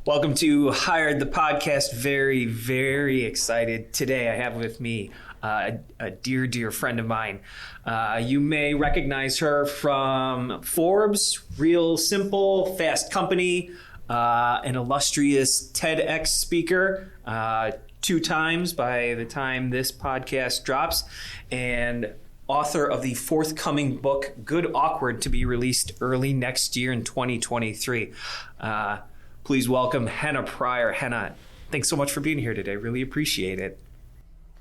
Welcome to Hired the Podcast. Very, very excited. Today I have with me a dear, dear friend of mine. You may recognize her from Forbes, Real Simple, Fast Company, an illustrious TEDx speaker, 2 times by the time this podcast drops, and author of the forthcoming book, Good Awkward, to be released early next year in 2023. Please welcome Henna Pryor. Henna, thanks so much for being here today. Really appreciate it.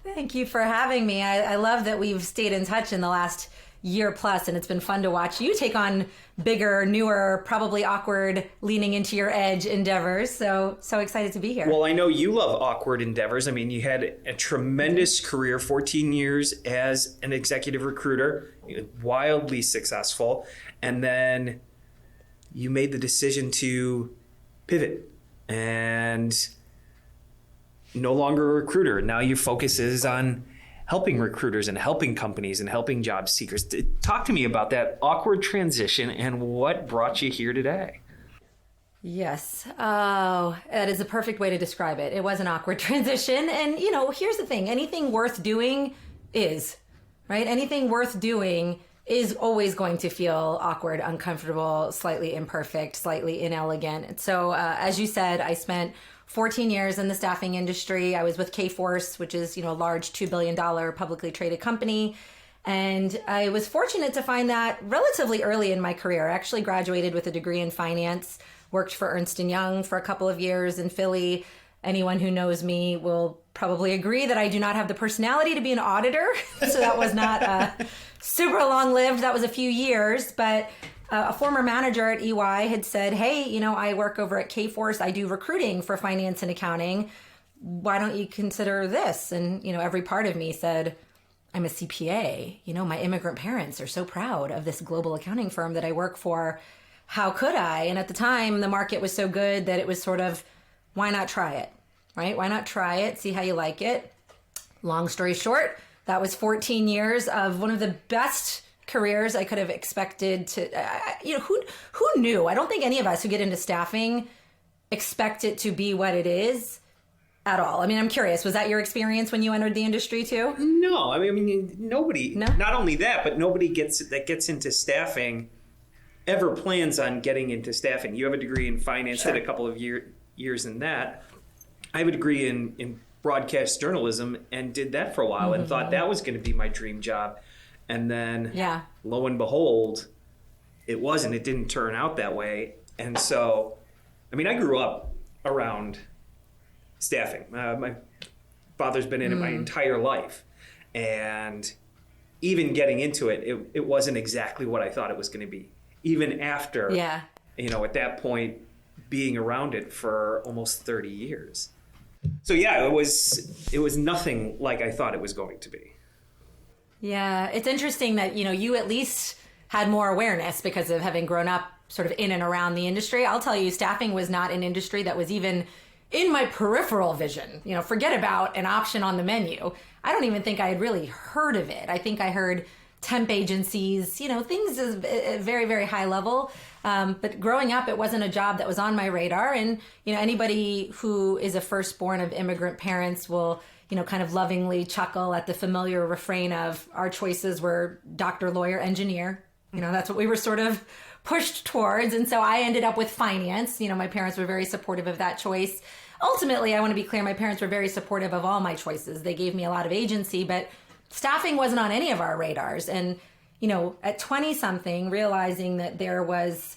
Thank you for having me. I love that we've stayed in touch in the last year plus, and it's been fun to watch you take on bigger, newer, probably awkward, leaning into your edge endeavors. So excited to be here. Well, I know you love awkward endeavors. I mean, you had a tremendous career, 14 years as an executive recruiter, wildly successful. And then you made the decision to pivot and no longer a recruiter. Now your focus is on helping recruiters and helping companies and helping job seekers. Talk to me about that awkward transition and what brought you here today. Yes. Oh, that is a perfect way to describe it. It was an awkward transition. And, here's the thing. Anything worth doing is, right? Anything worth doing is always going to feel awkward, uncomfortable, slightly imperfect, slightly inelegant. So as you said, I spent 14 years in the staffing industry. I was with Kforce, which is, a large $2 billion publicly traded company. And I was fortunate to find that relatively early in my career. I actually graduated with a degree in finance, worked for Ernst & Young for a couple of years in Philly. Anyone who knows me will probably agree that I do not have the personality to be an auditor. So that was not super long-lived. That was a few years. But a former manager at EY had said, hey, I work over at Kforce. I do recruiting for finance and accounting. Why don't you consider this? And, every part of me said, I'm a CPA. My immigrant parents are so proud of this global accounting firm that I work for. How could I? And at the time, the market was so good that it was sort of, why not try it, right? Why not try it, see how you like it? Long story short, that was 14 years of one of the best careers I could have expected to, who knew? I don't think any of us who get into staffing expect it to be what it is at all. I mean, I'm curious, was that your experience when you entered the industry too? No, I mean, nobody, no? Not only that, but nobody gets into staffing ever plans on getting into staffing. You have a degree in finance, Sure. Did a couple of years in that. I have a degree in broadcast journalism and did that for a while and thought that was going to be my dream job. And then lo and behold, it wasn't. It didn't turn out that way. And so, I mean, I grew up around staffing. My father's been in it my entire life. And even getting into it, it wasn't exactly what I thought it was going to be. Even after, at that point, being around it for almost 30 years. So it was nothing like I thought it was going to be. Yeah, it's interesting that, you at least had more awareness because of having grown up sort of in and around the industry. I'll tell you, staffing was not an industry that was even in my peripheral vision. Forget about an option on the menu. I don't even think I had really heard of it. I think I heard temp agencies, things at a very, very high level. But growing up, it wasn't a job that was on my radar. And, anybody who is a firstborn of immigrant parents will, kind of lovingly chuckle at the familiar refrain of our choices were doctor, lawyer, engineer. That's what we were sort of pushed towards. And so I ended up with finance. My parents were very supportive of that choice. Ultimately, I want to be clear, my parents were very supportive of all my choices. They gave me a lot of agency, but staffing wasn't on any of our radars. And, at 20-something, realizing that there was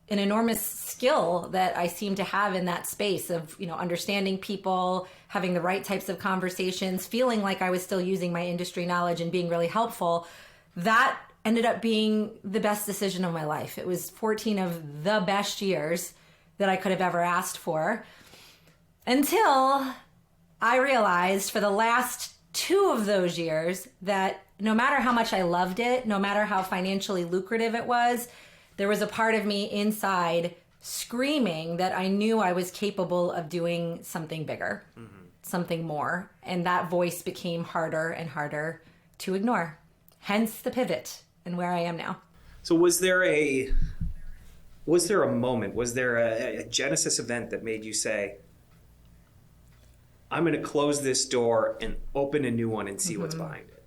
an enormous skill that I seemed to have in that space of, understanding people, having the right types of conversations, feeling like I was still using my industry knowledge and being really helpful, that ended up being the best decision of my life. It was 14 of the best years that I could have ever asked for, until I realized for the last 2 of those years that no matter how much I loved it, no matter how financially lucrative it was, there was a part of me inside screaming that I knew I was capable of doing something bigger, something more. And that voice became harder and harder to ignore. Hence the pivot and where I am now. So was there a Was there a moment, was there a genesis event that made you say, I'm going to close this door and open a new one and see what's behind it?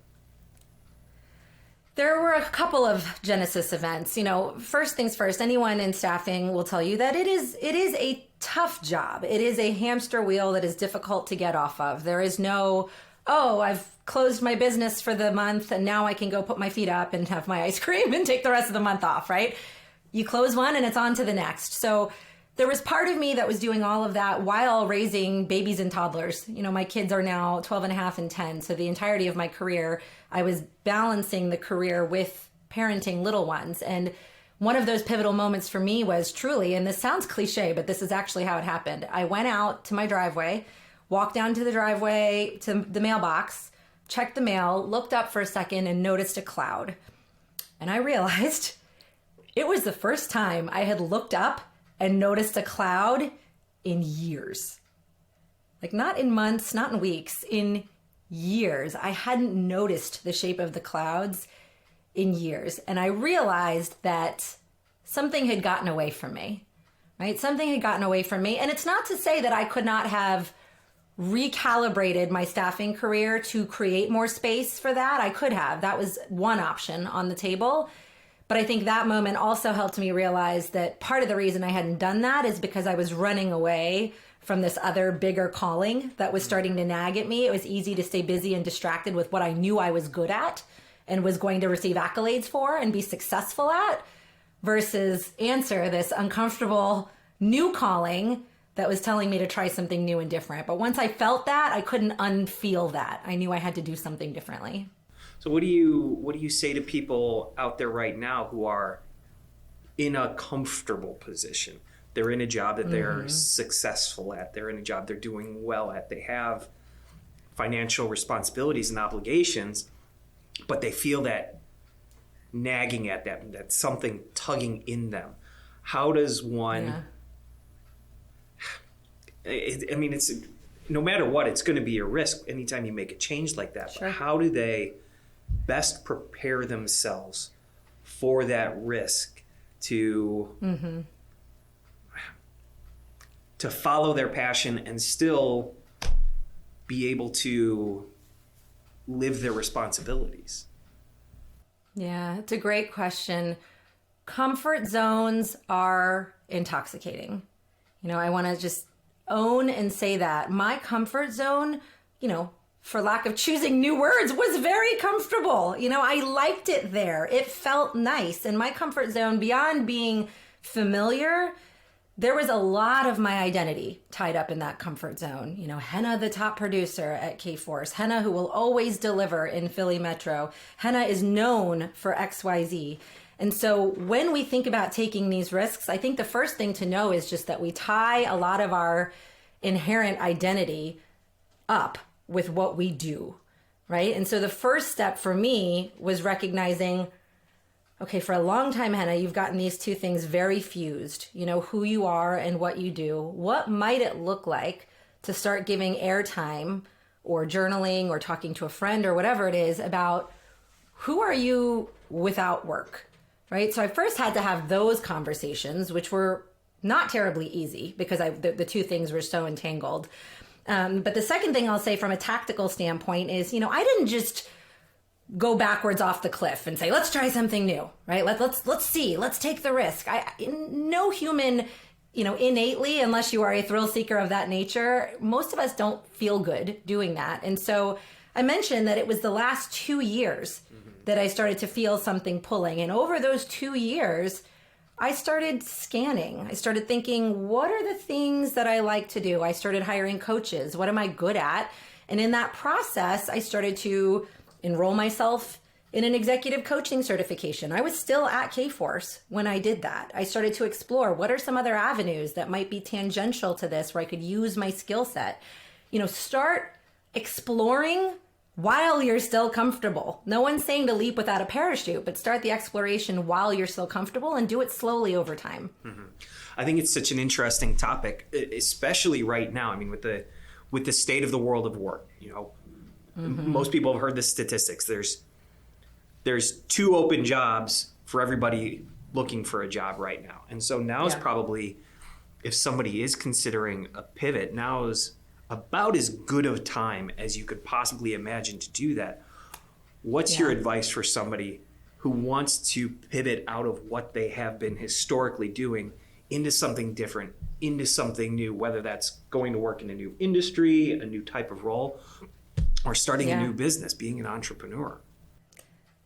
There were a couple of genesis events. First things first, anyone in staffing will tell you that it is a tough job. It is a hamster wheel that is difficult to get off of. There is no, I've closed my business for the month and now I can go put my feet up and have my ice cream and take the rest of the month off, right? You close one and it's on to the next. So there was part of me that was doing all of that while raising babies and toddlers. My kids are now 12 and a half and 10. So the entirety of my career, I was balancing the career with parenting little ones. And one of those pivotal moments for me was truly, and this sounds cliche, but this is actually how it happened. I went out to my driveway, walked down to the driveway to the mailbox, checked the mail, looked up for a second and noticed a cloud. And I realized it was the first time I had looked up and noticed a cloud in years. Like not in months, not in weeks, in years. I hadn't noticed the shape of the clouds in years. And I realized that something had gotten away from me, right? Something had gotten away from me. And it's not to say that I could not have recalibrated my staffing career to create more space for that. I could have. That was one option on the table. But I think that moment also helped me realize that part of the reason I hadn't done that is because I was running away from this other bigger calling that was starting to nag at me. It was easy to stay busy and distracted with what I knew I was good at and was going to receive accolades for and be successful at versus answer this uncomfortable new calling that was telling me to try something new and different. But once I felt that, I couldn't unfeel that. I knew I had to do something differently. So what do you say to people out there right now who are in a comfortable position? They're in a job that they're successful at. They're in a job they're doing well at. They have financial responsibilities and obligations, but they feel that nagging at them, that something tugging in them. How does one... it's no matter what, it's going to be a risk anytime you make a change like that. Sure. But how do they best prepare themselves for that risk to follow their passion and still be able to live their responsibilities? Yeah, it's a great question. Comfort zones are intoxicating. I want to just own and say that my comfort zone, for lack of choosing new words, was very comfortable. I liked it there. It felt nice. And my comfort zone, beyond being familiar, there was a lot of my identity tied up in that comfort zone. Henna, the top producer at Kforce, Henna, who will always deliver in Philly Metro. Henna is known for XYZ. And so when we think about taking these risks, I think the first thing to know is just that we tie a lot of our inherent identity up with what we do, right? And so the first step for me was recognizing, okay, for a long time, Henna, you've gotten these two things very fused, who you are and what you do. What might it look like to start giving airtime or journaling or talking to a friend or whatever it is about who are you without work? Right. So I first had to have those conversations, which were not terribly easy because the two things were so entangled. But the second thing I'll say from a tactical standpoint is, I didn't just go backwards off the cliff and say, let's try something new. Right. Let's see. Let's take the risk. No human, innately, unless you are a thrill seeker of that nature, most of us don't feel good doing that. And so I mentioned that it was the last 2 years that I started to feel something pulling. And over those 2 years, I started scanning. I started thinking, what are the things that I like to do? I started hiring coaches. What am I good at? And in that process, I started to enroll myself in an executive coaching certification. I was still at Kforce when I did that. I started to explore what are some other avenues that might be tangential to this where I could use my skill set. Start exploring while you're still comfortable. No one's saying to leap without a parachute, but start the exploration while you're still comfortable and do it slowly over time. I think it's such an interesting topic, especially right now. With the state of the world of work. Most people have heard the statistics. There's 2 open jobs for everybody looking for a job right now. And so now is probably, if somebody is considering a pivot, now is about as good of time as you could possibly imagine to do that. What's your advice for somebody who wants to pivot out of what they have been historically doing into something different, into something new, whether that's going to work in a new industry, a new type of role, or starting a new business, being an entrepreneur?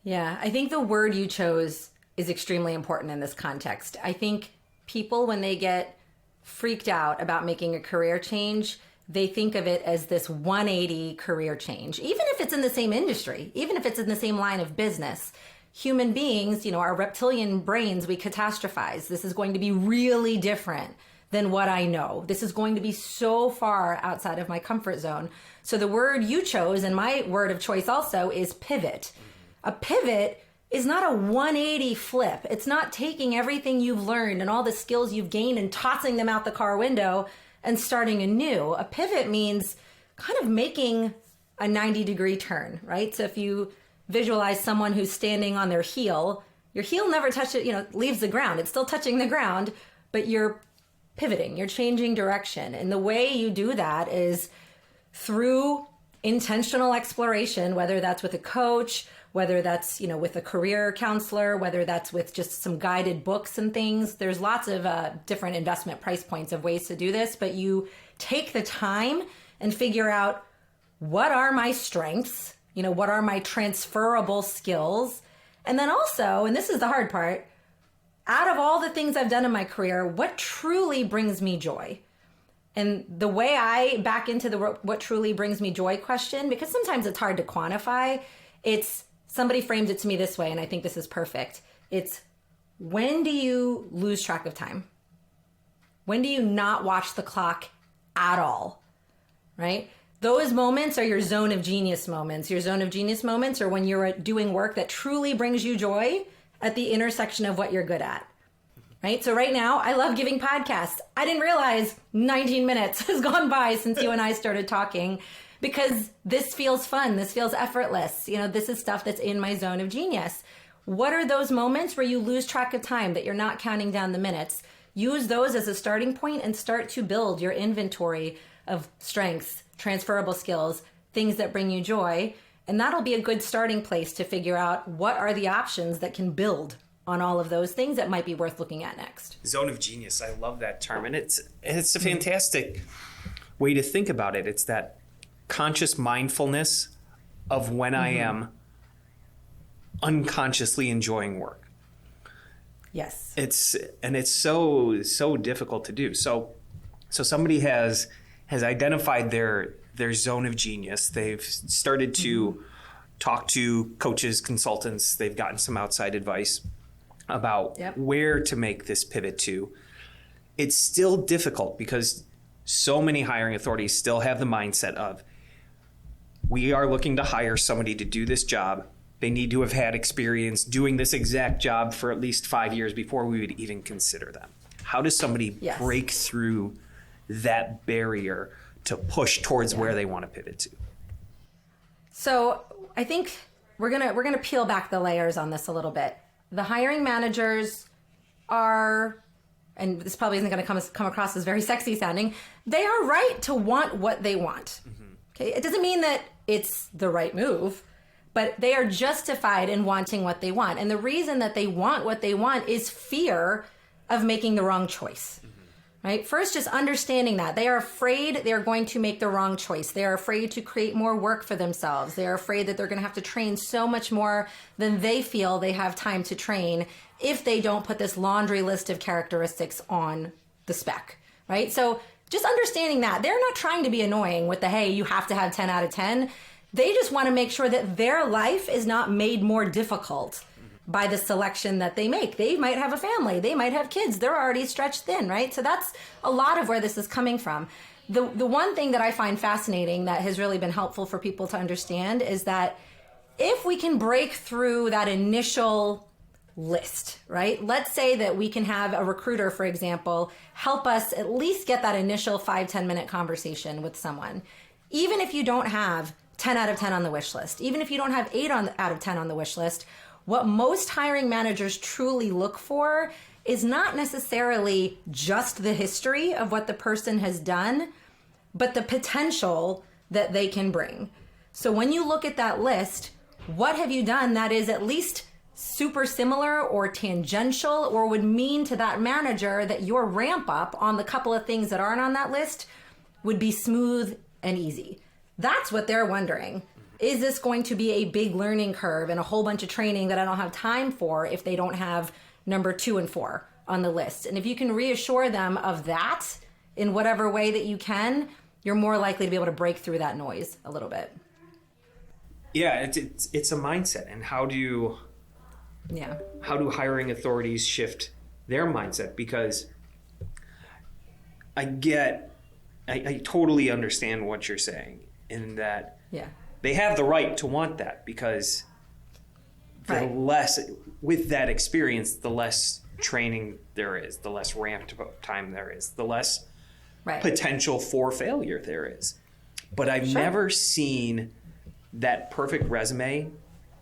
Yeah, I think the word you chose is extremely important in this context. I think people, when they get freaked out about making a career change, they think of it as this 180 career change, even if it's in the same industry, even if it's in the same line of business. Human beings, our reptilian brains, we catastrophize. This is going to be really different than what I know. This is going to be so far outside of my comfort zone. So the word you chose, and my word of choice also, is pivot. A pivot is not a 180 flip. It's not taking everything you've learned and all the skills you've gained and tossing them out the car window and starting anew. A pivot means kind of making a 90-degree turn, right? So if you visualize someone who's standing on their heel, your heel never leaves the ground. It's still touching the ground, but you're pivoting, you're changing direction. And the way you do that is through intentional exploration, whether that's with a coach, whether that's, with a career counselor, whether that's with just some guided books and things. There's lots of different investment price points of ways to do this, but you take the time and figure out, what are my strengths? What are my transferable skills? And then also, and this is the hard part, out of all the things I've done in my career, what truly brings me joy? And the way I back into the what truly brings me joy question, because sometimes it's hard to quantify, somebody framed it to me this way, and I think this is perfect. It's, when do you lose track of time? When do you not watch the clock at all, right? Those moments are your zone of genius moments. Your zone of genius moments are when you're doing work that truly brings you joy at the intersection of what you're good at, right? So right now, I love giving podcasts. I didn't realize 19 minutes has gone by since you and I started talking, because this feels fun. This feels effortless. This is stuff that's in my zone of genius. What are those moments where you lose track of time, that you're not counting down the minutes? Use those as a starting point and start to build your inventory of strengths, transferable skills, things that bring you joy. And that'll be a good starting place to figure out what are the options that can build on all of those things that might be worth looking at next. Zone of genius. I love that term. And it's a fantastic way to think about it. It's that conscious mindfulness of when I am unconsciously enjoying work. Yes. It's so difficult to do. So somebody has identified their zone of genius. They've started to talk to coaches, consultants. They've gotten some outside advice about where to make this pivot to. It's still difficult because so many hiring authorities still have the mindset of, we are looking to hire somebody to do this job. They need to have had experience doing this exact job for at least 5 years before we would even consider them. How does somebody break through that barrier to push towards where they want to pivot to? So I think we're gonna peel back the layers on this a little bit. The hiring managers are, and this probably isn't going to come across as very sexy sounding, they are right to want what they want. Okay, it doesn't mean that it's the right move, but they are justified in wanting what they want. And the reason that they want what they want is fear of making the wrong choice. Right? First, just understanding that they are afraid they're going to make the wrong choice. They are afraid to create more work for themselves. They are afraid that they're going to have to train so much more than they feel they have time to train if they don't put this laundry list of characteristics on the spec, right? So just understanding that they're not trying to be annoying with the, hey, you have to have 10 out of 10. They just want to make sure that their life is not made more difficult by the selection that they make. They might have a family. They might have kids. They're already stretched thin, right? So that's a lot of where this is coming from. The one thing that I find fascinating that has really been helpful for people to understand is that if we can break through that initial list, right? Let's say that we can have a recruiter, for example, help us at least get that initial 5-10 minute conversation with someone. Even if you don't have 10 out of 10 on the wish list, even if you don't have 8 out of 10 on the wish list, what most hiring managers truly look for is not necessarily just the history of what the person has done, but the potential that they can bring. So when you look at that list, what have you done that is at least super similar or tangential or would mean to that manager that your ramp up on the couple of things that aren't on that list would be smooth and easy? That's what they're wondering. Is this going to be a big learning curve and a whole bunch of training that I don't have time for if they don't have number 2 and 4 on the list? And if you can reassure them of that in whatever way that you can, you're more likely to be able to break through that noise a little bit. Yeah, it's a mindset. And how do hiring authorities shift their mindset? Because I totally understand what you're saying in that they have the right to want that, because the less, with that experience, the less training there is, the less ramp time there is, the less potential for failure there is. But I've never seen that perfect resume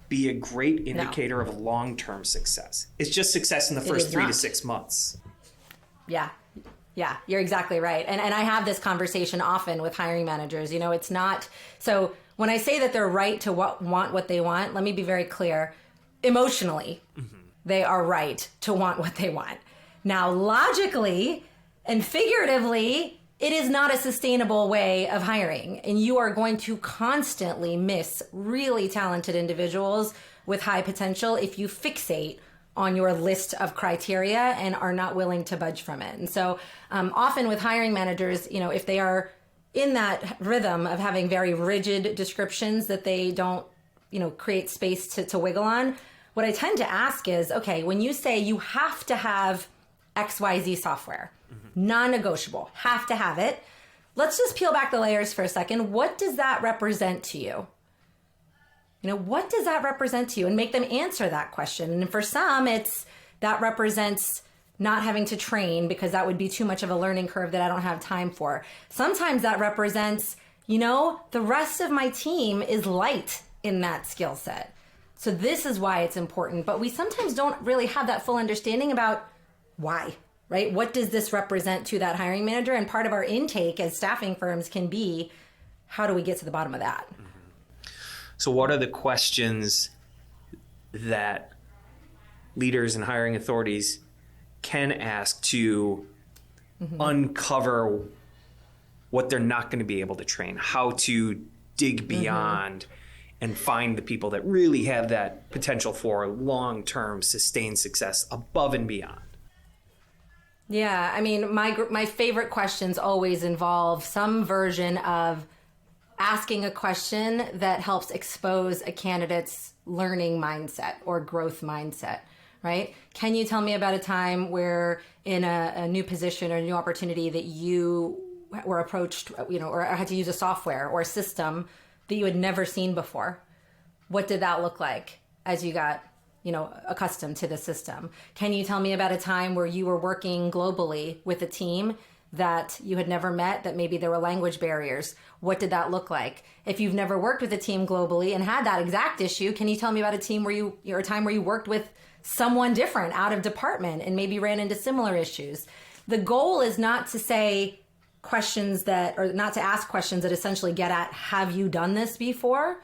be a great indicator of long-term success. It's just success in the first 3 to 6 months. Yeah, you're exactly right. And I have this conversation often with hiring managers. You know, it's not, so when I say that they're right to want what they want, let me be very clear. Emotionally, they are right to want what they want. Now, logically and figuratively, it is not a sustainable way of hiring. And you are going to constantly miss really talented individuals with high potential if you fixate on your list of criteria and are not willing to budge from it. And so often with hiring managers, you know, if they are in that rhythm of having very rigid descriptions that they don't, you know, create space to wiggle on, what I tend to ask is, okay, when you say you have to have XYZ software, non-negotiable, have to have it, let's just peel back the layers for a second. What does that represent to you? You know, what does that represent to you? And make them answer that question. And for some, it's that represents not having to train because that would be too much of a learning curve that I don't have time for. Sometimes that represents, you know, the rest of my team is light in that skill set. So this is why it's important. But we sometimes don't really have that full understanding about why, right? What does this represent to that hiring manager? And part of our intake as staffing firms can be, how do we get to the bottom of that? So what are the questions that leaders and hiring authorities can ask to uncover what they're not going to be able to train, how to dig beyond and find the people that really have that potential for long-term sustained success above and beyond? Yeah, I mean, my favorite questions always involve some version of asking a question that helps expose a candidate's learning mindset or growth mindset, right? Can you tell me about a time where in a new position or a new opportunity that you were approached, you know, or had to use a software or a system that you had never seen before? What did that look like as you got, you know, accustomed to the system? Can you tell me about a time where you were working globally with a team that you had never met, that maybe there were language barriers? What did that look like? If you've never worked with a team globally and had that exact issue, can you tell me about a team where a time where you worked with someone different out of department and maybe ran into similar issues? The goal is not to say questions that, or not to ask questions that essentially get at, have you done this before?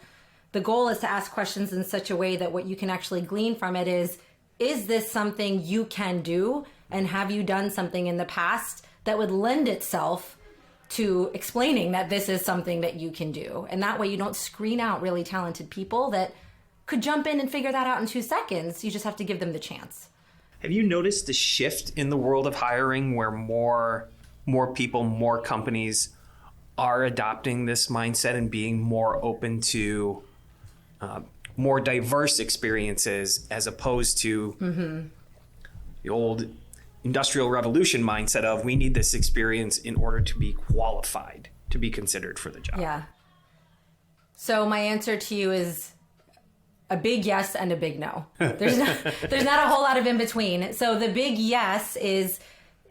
The goal is to ask questions in such a way that what you can actually glean from it is this something you can do? And have you done something in the past that would lend itself to explaining that this is something that you can do? And that way you don't screen out really talented people that could jump in and figure that out in 2 seconds. You just have to give them the chance. Have you noticed a shift in the world of hiring where more people, more companies are adopting this mindset and being more open to more diverse experiences, as opposed to the old industrial revolution mindset of, we need this experience in order to be qualified to be considered for the job? Yeah. So my answer to you is a big yes and a big no. There's not a whole lot of in between. So the big yes is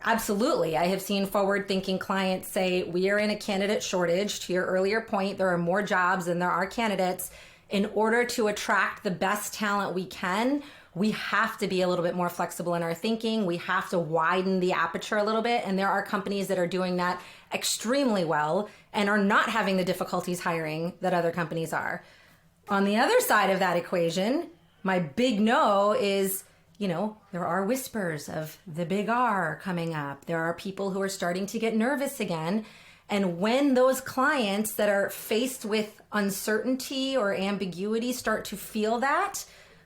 absolutely. I have seen forward-thinking clients say, we are in a candidate shortage. To your earlier point, there are more jobs than there are candidates. in order to attract the best talent we can, we have to be a little bit more flexible in our thinking. We have to widen the aperture a little bit. And there are companies that are doing that extremely well and are not having the difficulties hiring that other companies are. On the other side of that equation, my big no is, there are whispers of the big R coming up. There are people who are starting to get nervous again. And when those clients that are faced with uncertainty or ambiguity start to feel that,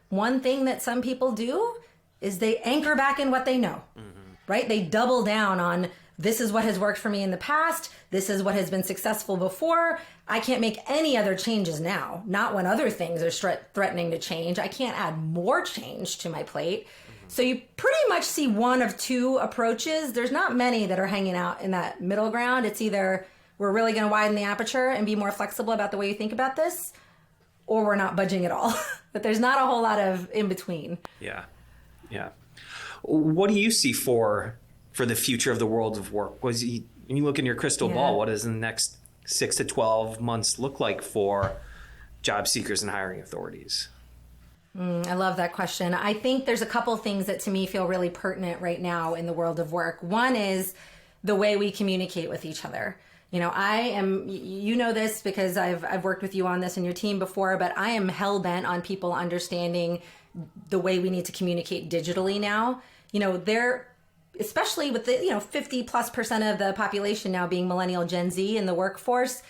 one thing that some people do is they anchor back in what they know, right? They double down on, this is what has worked for me in the past. This is what has been successful before. I can't make any other changes now. Not when other things are threatening to change. I can't add more change to my plate. So you pretty much see one of two approaches. There's not many that are hanging out in that middle ground. It's either we're really going to widen the aperture and be more flexible about the way you think about this, or we're not budging at all. But there's not a whole lot of in between. Yeah. What do you see for the future of the world of work? When you look in your crystal ball, what does the next 6 to 12 months look like for job seekers and hiring authorities? I love that question. I think there's a couple things that to me feel really pertinent right now in the world of work. One is the way we communicate with each other. I am, this because I've worked with you on this and your team before, but I am hell-bent on people understanding the way we need to communicate digitally now. Especially with the, 50+% of the population now being millennial Gen Z in the workforce,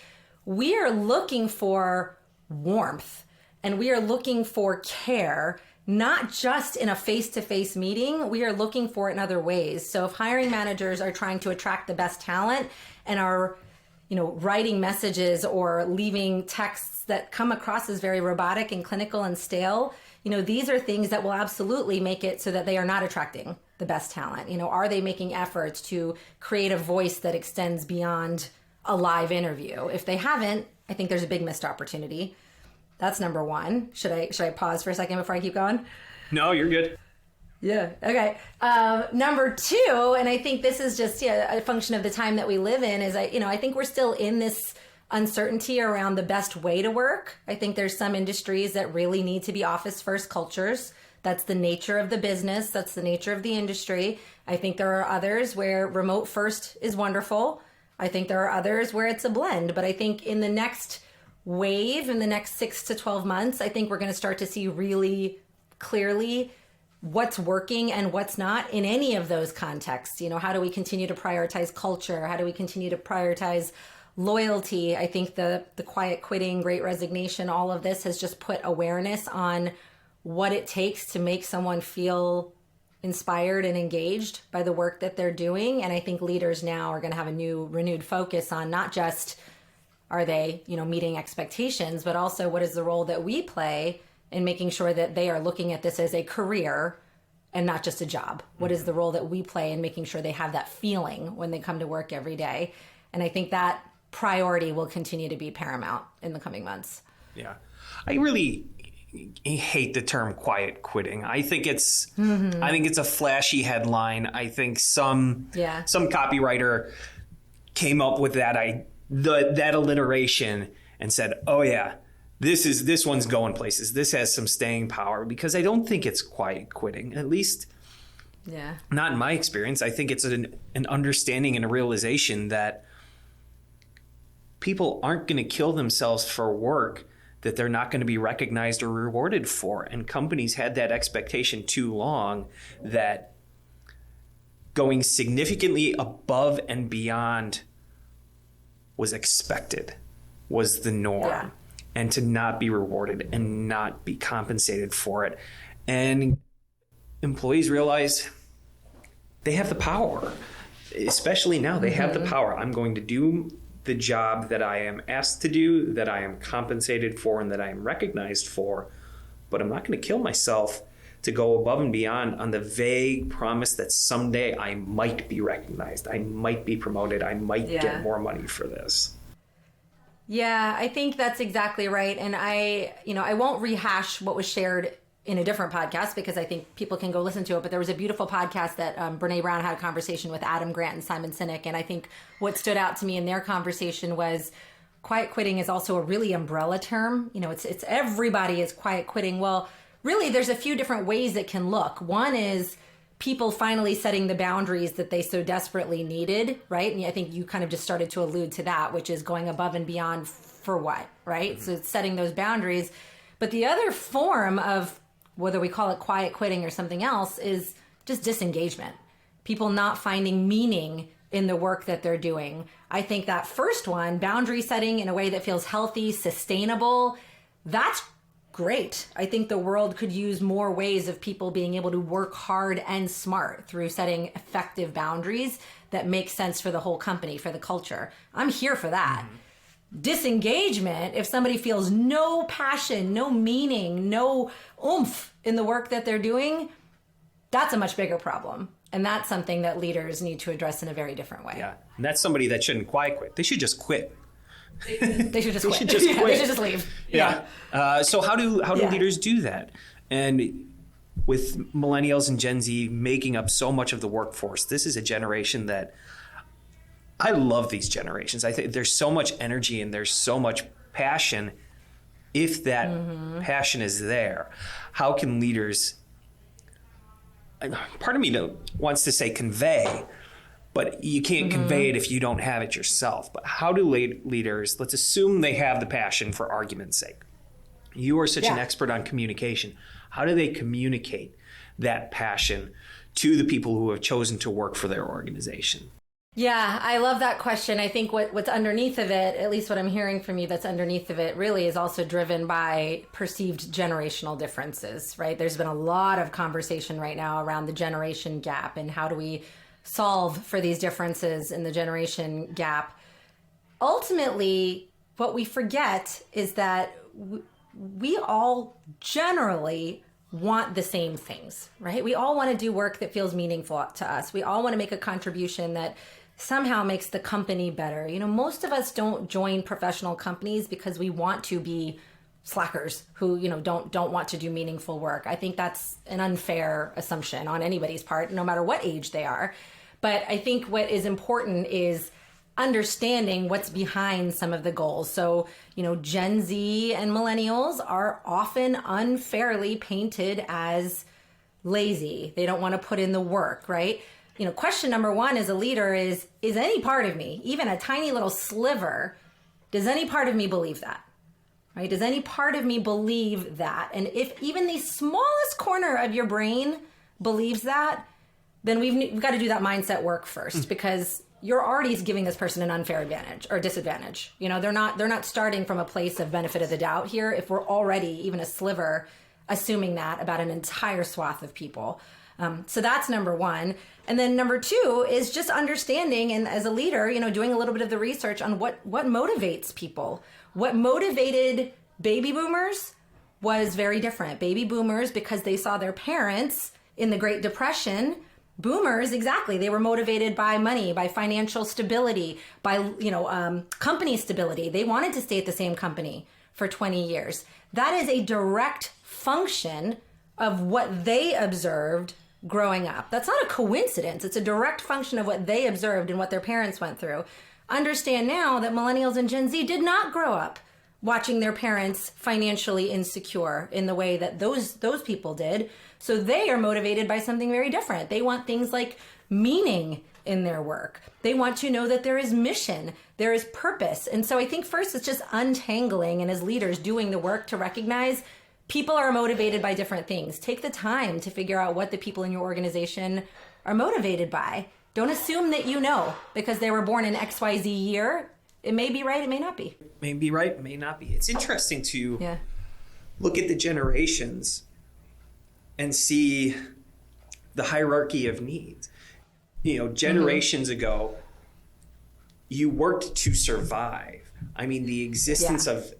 we are looking for warmth and we are looking for care, not just in a face-to-face meeting. We are looking for it in other ways. So if hiring managers are trying to attract the best talent and are, writing messages or leaving texts that come across as very robotic and clinical and stale, these are things that will absolutely make it so that they are not attracting the best talent. Are they making efforts to create a voice that extends beyond a live interview? If they haven't, I think there's a big missed opportunity. That's number one. Should I pause for a second before I keep going? No, you're good. Yeah. Okay. Number two, and I think this is just a function of the time that we live in, is I think we're still in this uncertainty around the best way to work. I think there's some industries that really need to be office first cultures. That's the nature of the business. That's the nature of the industry. I think there are others where remote first is wonderful. I think there are others where it's a blend. But I think in the next wave, in the next 6 to 12 months, I think we're going to start to see really clearly what's working and what's not in any of those contexts. How do we continue to prioritize culture? How do we continue to prioritize loyalty? I think the quiet quitting, great resignation, all of this has just put awareness on what it takes to make someone feel inspired and engaged by the work that they're doing. And I think leaders now are going to have a new renewed focus on not just are they, meeting expectations, but also what is the role that we play in making sure that they are looking at this as a career and not just a job. What is the role that we play in making sure they have that feeling when they come to work every day? And I think that priority will continue to be paramount in the coming months. Yeah. I really hate the term quiet quitting. I think it's a flashy headline. I think some copywriter came up with that alliteration and said, "Oh yeah, this one's going places. This has some staying power," because I don't think it's quiet quitting. At least not in my experience. I think it's an understanding and a realization that people aren't going to kill themselves for work that they're not going to be recognized or rewarded for. And companies had that expectation too long that going significantly above and beyond was expected, was the norm, and to not be rewarded and not be compensated for it. And employees realize they have the power, especially now. They have the power. I'm going to do the job that I am asked to do, that I am compensated for, and that I am recognized for, but I'm not going to kill myself to go above and beyond on the vague promise that someday I might be recognized, I might be promoted, I might get more money for this. Yeah, I think that's exactly right. And I won't rehash what was shared in a different podcast because I think people can go listen to it. But there was a beautiful podcast that Brene Brown had a conversation with Adam Grant and Simon Sinek. And I think what stood out to me in their conversation was quiet quitting is also a really umbrella term. You know, it's everybody is quiet quitting. Well, really, there's a few different ways it can look. One is people finally setting the boundaries that they so desperately needed, right? And I think you kind of just started to allude to that, which is going above and beyond for what, right? Mm-hmm. So it's setting those boundaries. But the other form of, whether we call it quiet quitting or something else, is just disengagement. People not finding meaning in the work that they're doing. I think that first one, boundary setting in a way that feels healthy, sustainable, that's great. I think the world could use more ways of people being able to work hard and smart through setting effective boundaries that make sense for the whole company, for the culture. I'm here for that. Mm-hmm. Disengagement, if somebody feels no passion, no meaning, no oomph in the work that they're doing, that's a much bigger problem. And that's something that leaders need to address in a very different way. Yeah, and that's somebody that shouldn't quiet quit. They should just quit. They should just quit. They should just leave. Yeah. So how do leaders do that? And with millennials and Gen Z making up so much of the workforce, this is a generation that I love. These generations. I think there's so much energy and there's so much passion. If that passion is there, how can leaders? Part of me wants to say convey, but you can't convey it if you don't have it yourself. But how do leaders, let's assume they have the passion for argument's sake. You are such an expert on communication. How do they communicate that passion to the people who have chosen to work for their organization? Yeah, I love that question. I think what's underneath of it, at least what I'm hearing from you that's underneath of it, really is also driven by perceived generational differences, right? There's been a lot of conversation right now around the generation gap and how do we solve for these differences in the generation gap. Ultimately, what we forget is that we all generally want the same things, right? We all want to do work that feels meaningful to us. We all want to make a contribution that somehow makes the company better. You know, most of us don't join professional companies because we want to be slackers who, you know, don't want to do meaningful work. I think that's an unfair assumption on anybody's part, no matter what age they are. But I think what is important is understanding what's behind some of the goals. So, you know, Gen Z and millennials are often unfairly painted as lazy. They don't want to put in the work, right? You know, question number one as a leader is any part of me, even a tiny little sliver, does any part of me believe that? Right? Does any part of me believe that? And if even the smallest corner of your brain believes that, then we've got to do that mindset work first, because you're already giving this person an unfair advantage or disadvantage. You know, they're not starting from a place of benefit of the doubt here if we're already even a sliver assuming that about an entire swath of people. So that's number one. And then number two is just understanding, and as a leader, you know, doing a little bit of the research on what motivates people. What motivated baby boomers was very different. Baby boomers, because they saw their parents in the Great Depression. Boomers, exactly. They were motivated by money, by financial stability, by, you know, company stability. They wanted to stay at the same company for 20 years. That is a direct function of what they observed growing up. That's not a coincidence. It's a direct function of what they observed and what their parents went through. Understand now that millennials and Gen Z did not grow up watching their parents financially insecure in the way that those people did. So they are motivated by something very different. They want things like meaning in their work. They want to know that there is mission, there is purpose. And so I think first it's just untangling, and as leaders doing the work to recognize people are motivated by different things. Take the time to figure out what the people in your organization are motivated by. Don't assume that you know because they were born in XYZ year. It may be right, it may not be. May be right, it may not be. It's interesting to look at the generations and see the hierarchy of needs. You know, generations ago, you worked to survive. I mean, the existence of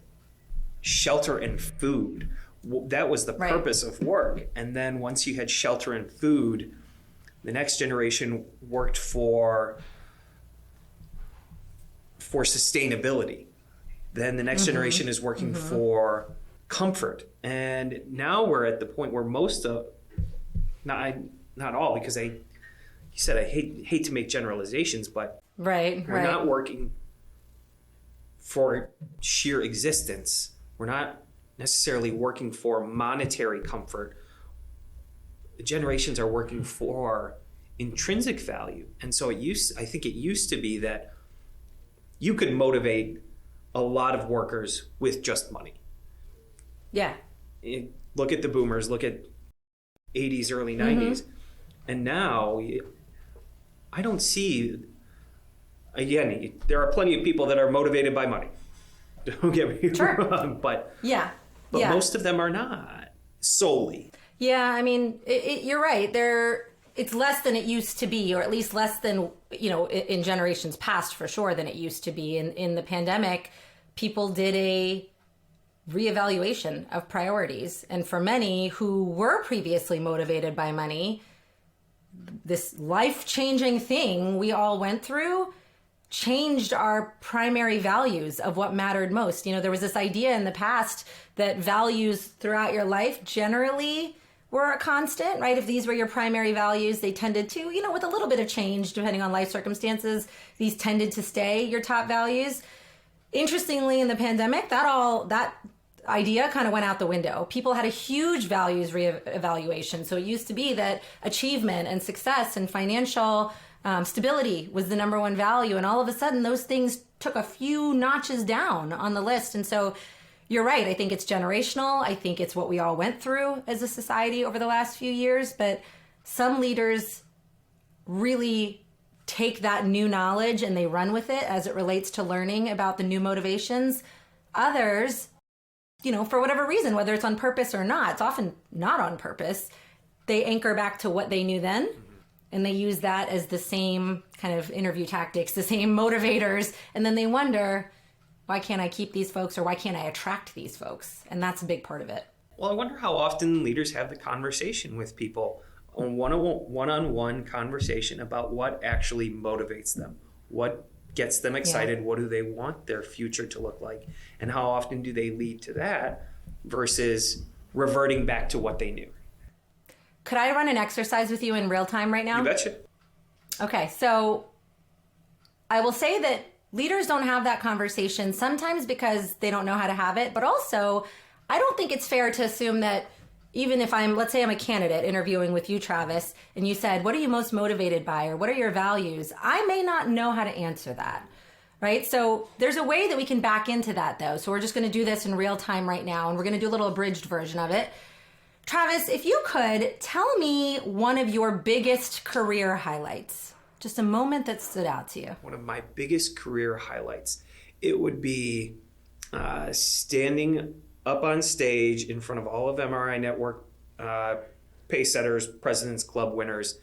shelter and food, that was the purpose of work. And then once you had shelter and food, the next generation worked for sustainability. Then the next generation is working for comfort. And now we're at the point where most of, not all, because you said I hate to make generalizations, but we're not working for sheer existence. We're not necessarily working for monetary comfort. The generations are working for intrinsic value. And so I think it used to be that you could motivate a lot of workers with just money. Yeah. Look at the boomers, look at 80s, early 90s. And now I don't see, again, there are plenty of people that are motivated by money. Don't get me wrong, but most of them are not solely. Yeah, I mean, you're right. It's less than it used to be, or at least less than, in generations past for sure than it used to be. In the pandemic, people did a reevaluation of priorities. And for many who were previously motivated by money, this life-changing thing we all went through changed our primary values of what mattered most. There was this idea in the past that values throughout your life generally were a constant, right? If these were your primary values, they tended to, with a little bit of change depending on life circumstances, these tended to stay your top values. Interestingly, in the pandemic, that idea kind of went out the window. People had a huge values reevaluation. So it used to be that achievement and success and financial stability was the number one value. And all of a sudden, those things took a few notches down on the list. And so you're right. I think it's generational. I think it's what we all went through as a society over the last few years. But some leaders really take that new knowledge and they run with it as it relates to learning about the new motivations. Others, for whatever reason, whether it's on purpose or not, it's often not on purpose, they anchor back to what they knew then. And they use that as the same kind of interview tactics, the same motivators. And then they wonder, why can't I keep these folks, or why can't I attract these folks? And that's a big part of it. Well, I wonder how often leaders have the conversation with people, a one-on-one conversation about what actually motivates them, what gets them excited, what do they want their future to look like, and how often do they lead to that versus reverting back to what they knew. Could I run an exercise with you in real time right now? You betcha. Okay, so I will say that leaders don't have that conversation sometimes because they don't know how to have it, but also I don't think it's fair to assume that even if let's say I'm a candidate interviewing with you, Travis, and you said, what are you most motivated by, or what are your values? I may not know how to answer that, right? So there's a way that we can back into that though. So we're just going to do this in real time right now, and we're going to do a little abridged version of it. Travis, if you could tell me one of your biggest career highlights, just a moment that stood out to you. One of my biggest career highlights, it would be standing up on stage in front of all of MRI Network pace setters, President's Club winners,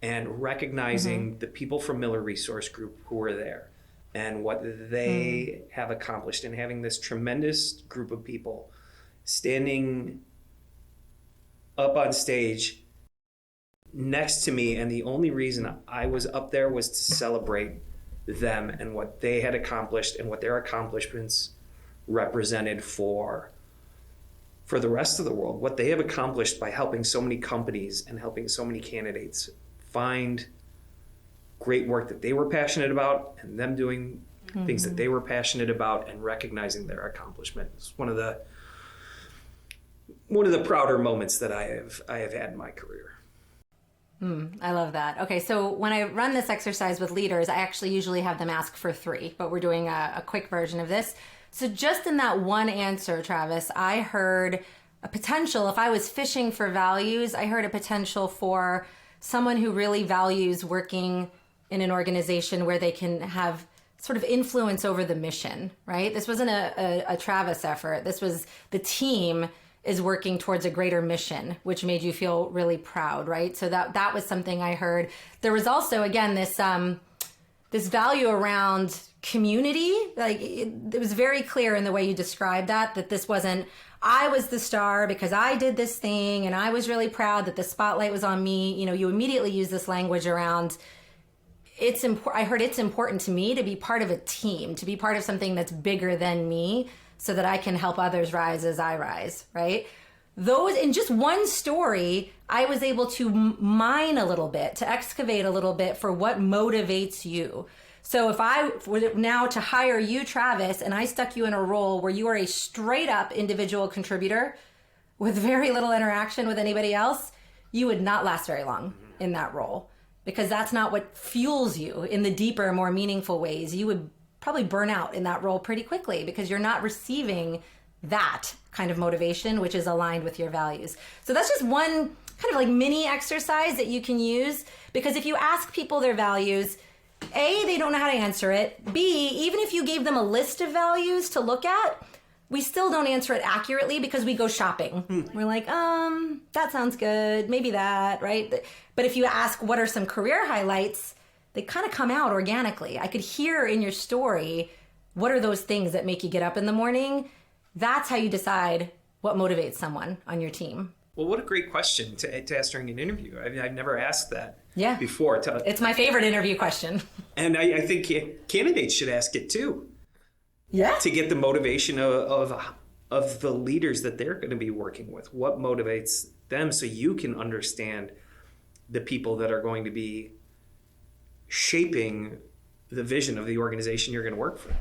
and recognizing the people from Miller Resource Group who were there and what they have accomplished, and having this tremendous group of people standing up on stage next to me. And the only reason I was up there was to celebrate them and what they had accomplished and what their accomplishments represented for the rest of the world, what they have accomplished by helping so many companies and helping so many candidates find great work that they were passionate about, and them doing things that they were passionate about and recognizing their accomplishment. It's one of the prouder moments that I have had in my career. I love that. Okay, so when I run this exercise with leaders, I actually usually have them ask for 3, but we're doing a quick version of this. So just in that one answer, Travis, I heard a potential, if I was fishing for values, I heard a potential for someone who really values working in an organization where they can have sort of influence over the mission, right? This wasn't a Travis effort. This was the team is working towards a greater mission, which made you feel really proud, right? So that was something I heard. There was also, again, this value around community. Like it was very clear in the way you described that this wasn't, I was the star because I did this thing and I was really proud that the spotlight was on me. You immediately use this language around, I heard it's important to me to be part of a team, to be part of something that's bigger than me, so that I can help others rise as I rise, right? Those, in just one story, I was able to mine a little bit, to excavate a little bit for what motivates you. So if I were now to hire you, Travis, and I stuck you in a role where you are a straight up individual contributor with very little interaction with anybody else, you would not last very long in that role, because that's not what fuels you in the deeper, more meaningful ways. You would probably burn out in that role pretty quickly because you're not receiving that kind of motivation, which is aligned with your values. So that's just one kind of like mini exercise that you can use, because if you ask people their values, A, they don't know how to answer it. B, even if you gave them a list of values to look at, we still don't answer it accurately because we go shopping. We're like, that sounds good. Maybe that, right? But if you ask what are some career highlights, they kind of come out organically. I could hear in your story, what are those things that make you get up in the morning? That's how you decide what motivates someone on your team. Well, what a great question to ask during an interview. I mean, I've never asked that before. It's my favorite interview question. And I think candidates should ask it too. Yeah. To get the motivation of the leaders that they're going to be working with. What motivates them, so you can understand the people that are going to be shaping the vision of the organization you're going to work for.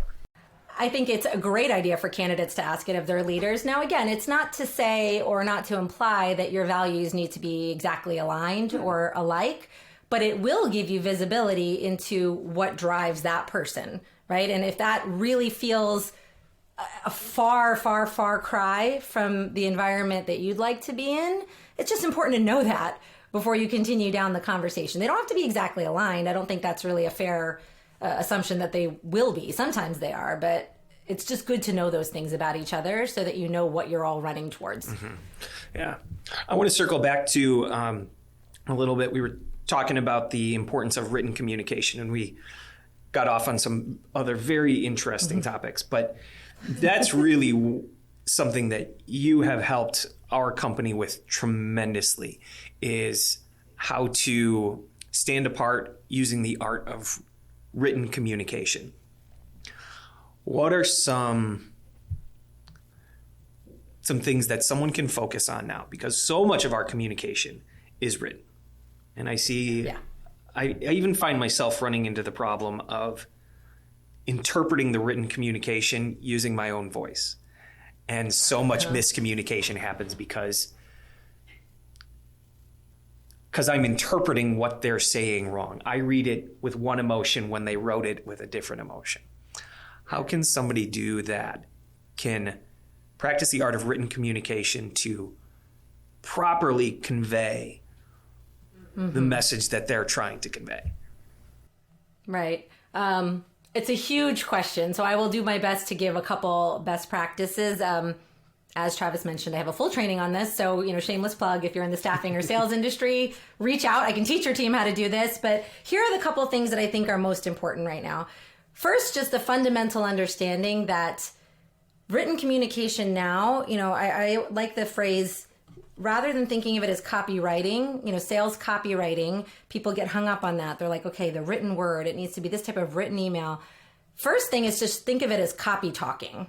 I think it's a great idea for candidates to ask it of their leaders. Now, again, it's not to say or not to imply that your values need to be exactly aligned or alike, but it will give you visibility into what drives that person, right? And if that really feels a far, far, far cry from the environment that you'd like to be in, it's just important to know that before you continue down the conversation. They don't have to be exactly aligned. I don't think that's really a fair assumption that they will be. Sometimes they are, but it's just good to know those things about each other so that you know what you're all running towards. Mm-hmm. Yeah. I want to circle back to a little bit. We were talking about the importance of written communication, and we got off on some other very interesting topics, but that's really something that you have helped our company with tremendously, is how to stand apart using the art of written communication. What are some things that someone can focus on now? Because so much of our communication is written. And I see, I even find myself running into the problem of interpreting the written communication using my own voice. And so much miscommunication happens because I'm interpreting what they're saying wrong. I read it with one emotion when they wrote it with a different emotion. How can somebody do that? Can practice the art of written communication to properly convey the message that they're trying to convey? Right. It's a huge question, so I will do my best to give a couple best practices. As Travis mentioned, I have a full training on this, so shameless plug. If you're in the staffing or sales industry, reach out. I can teach your team how to do this, but here are the couple of things that I think are most important right now. First, just the fundamental understanding that written communication now, I like the phrase, rather than thinking of it as copywriting, sales copywriting, people get hung up on that. They're like, okay, the written word, it needs to be this type of written email. First thing is just think of it as copy talking,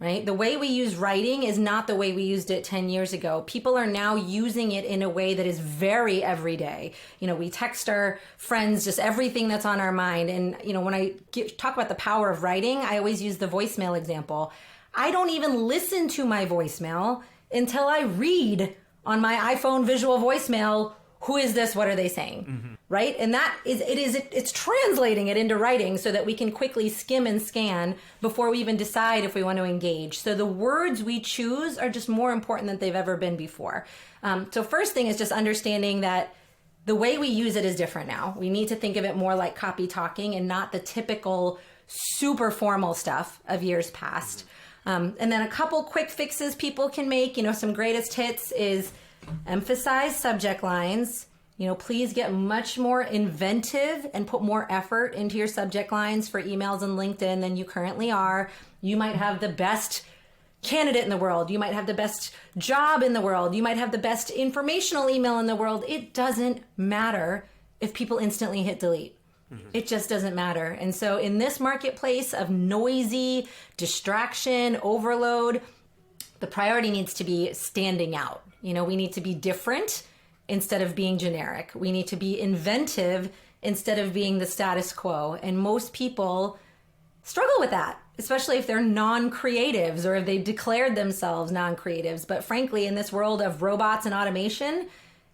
right? The way we use writing is not the way we used it 10 years ago. People are now using it in a way that is very everyday. We text our friends just everything that's on our mind. And, when I talk about the power of writing, I always use the voicemail example. I don't even listen to my voicemail until I read on my iPhone visual voicemail, who is this? What are they saying? Right? And it's translating it into writing so that we can quickly skim and scan before we even decide if we want to engage. So the words we choose are just more important than they've ever been before. So first thing is just understanding that the way we use it is different now. We need to think of it more like copy talking and not the typical super formal stuff of years past. And then a couple quick fixes people can make, some greatest hits is emphasize subject lines. Please get much more inventive and put more effort into your subject lines for emails and LinkedIn than you currently are. You might have the best candidate in the world. You might have the best job in the world. You might have the best informational email in the world. It doesn't matter if people instantly hit delete. It just doesn't matter. And so in this marketplace of noisy distraction, overload, the priority needs to be standing out. We need to be different instead of being generic. We need to be inventive instead of being the status quo. And most people struggle with that, especially if they're non-creatives or if they've declared themselves non-creatives. But frankly, in this world of robots and automation,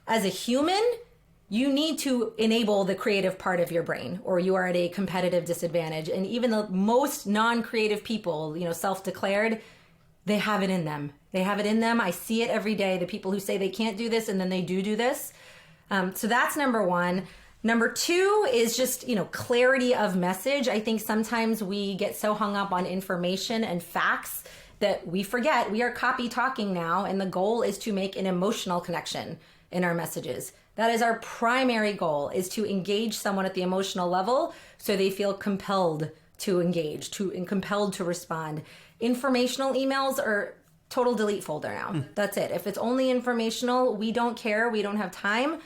as a human, you need to enable the creative part of your brain, or you are at a competitive disadvantage. And even the most non-creative people, self-declared, they have it in them. They have it in them. I see it every day. The people who say they can't do this and then they do this. So that's number one. Number two is just, clarity of message. I think sometimes we get so hung up on information and facts that we forget we are copy talking now. And the goal is to make an emotional connection in our messages. That is our primary goal, is to engage someone at the emotional level so they feel compelled to engage, and compelled to respond. Informational emails are total delete folder now. That's it. If it's only informational, we don't care. We don't have time.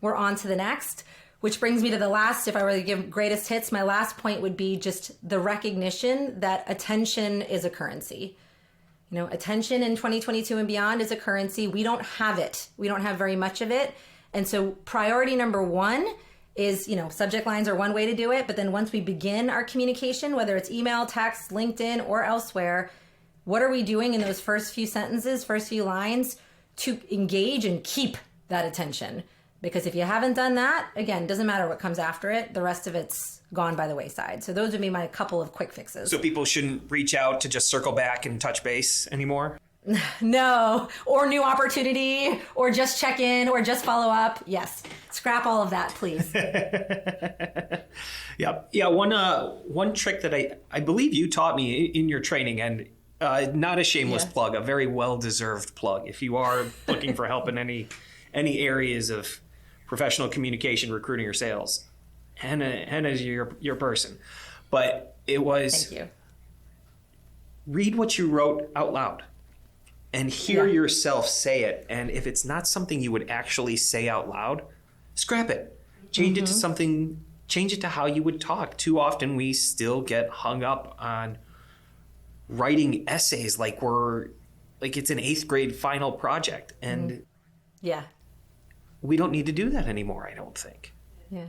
We're on to the next, which brings me to the last. If I were to give greatest hits, my last point would be just the recognition that attention is a currency. Attention in 2022 and beyond is a currency. We don't have it. We don't have very much of it. And so priority number one is, subject lines are one way to do it. But then once we begin our communication, whether it's email, text, LinkedIn, or elsewhere, what are we doing in those first few sentences, first few lines to engage and keep that attention? Because if you haven't done that, again, doesn't matter what comes after it. The rest of it's gone by the wayside. So those would be my couple of quick fixes. So people shouldn't reach out to just circle back and touch base anymore? No, or new opportunity, or just check in, or just follow up. Yes, scrap all of that, please. Yeah. One trick that I believe you taught me in your training, and not a shameless plug, a very well-deserved plug. If you are looking for help in any areas of professional communication, recruiting, or sales, Henna's your person. But it was, thank you. Read what you wrote out loud. And hear yourself say it. And if it's not something you would actually say out loud, scrap it. Change it to something, change it to how you would talk. Too often we still get hung up on writing essays like it's an 8th grade final project. And we don't need to do that anymore, I don't think. Yeah.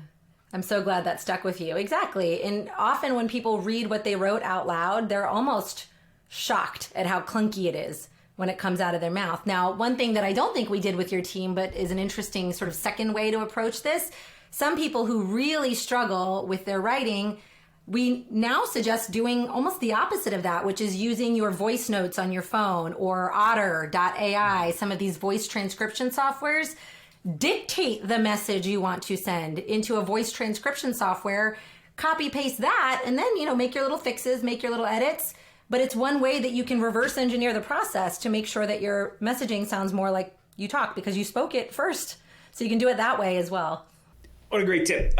I'm so glad that stuck with you. Exactly. And often when people read what they wrote out loud, they're almost shocked at how clunky it is when it comes out of their mouth. Now, one thing that I don't think we did with your team, but is an interesting sort of second way to approach this, some people who really struggle with their writing, we now suggest doing almost the opposite of that, which is using your voice notes on your phone or Otter.ai, some of these voice transcription softwares. Dictate the message you want to send into a voice transcription software, copy paste that, and then, make your little fixes, make your little edits. But it's one way that you can reverse engineer the process to make sure that your messaging sounds more like you talk because you spoke it first. So you can do it that way as well. What a great tip.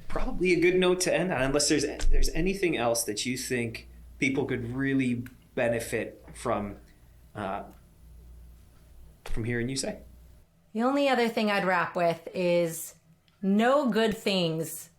Probably a good note to end on, unless there's anything else that you think people could really benefit from hearing you say. The only other thing I'd wrap with is no good things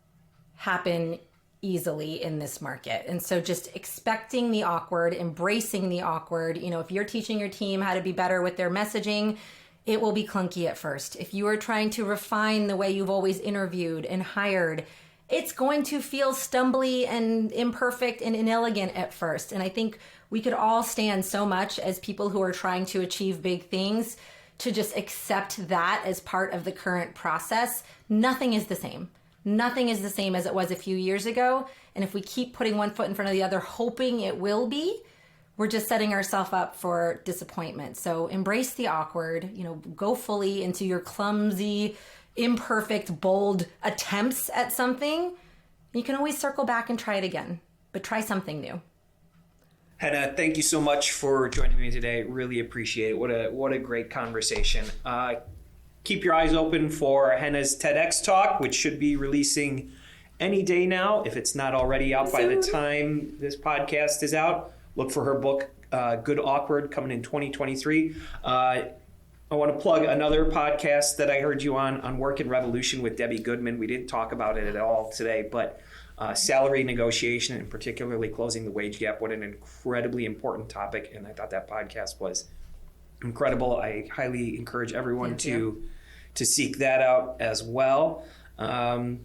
happen easily in this market. And so just expecting the awkward, embracing the awkward. If you're teaching your team how to be better with their messaging, it will be clunky at first. If you are trying to refine the way you've always interviewed and hired, it's going to feel stumbly and imperfect and inelegant at first. And I think we could all stand so much as people who are trying to achieve big things to just accept that as part of the current process. Nothing is the same. Nothing is the same as it was a few years ago. And if we keep putting one foot in front of the other, hoping it will be, we're just setting ourselves up for disappointment. So embrace the awkward, go fully into your clumsy, imperfect, bold attempts at something. You can always circle back and try it again, but try something new. Henna, thank you so much for joining me today. Really appreciate it. What a great conversation. Keep your eyes open for Henna's TEDx talk, which should be releasing any day now. If it's not already out by the time this podcast is out, look for her book, Good Awkward, coming in 2023. I want to plug another podcast that I heard you on Work and Revolution with Debbie Goodman. We didn't talk about it at all today, but salary negotiation and particularly closing the wage gap, what an incredibly important topic. And I thought that podcast was incredible. I highly encourage everyone to seek that out as well. And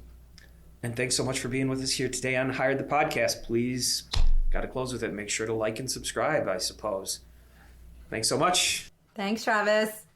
thanks so much for being with us here today on Hired the Podcast. Please, got to close with it. Make sure to like and subscribe, I suppose. Thanks so much. Thanks, Travis.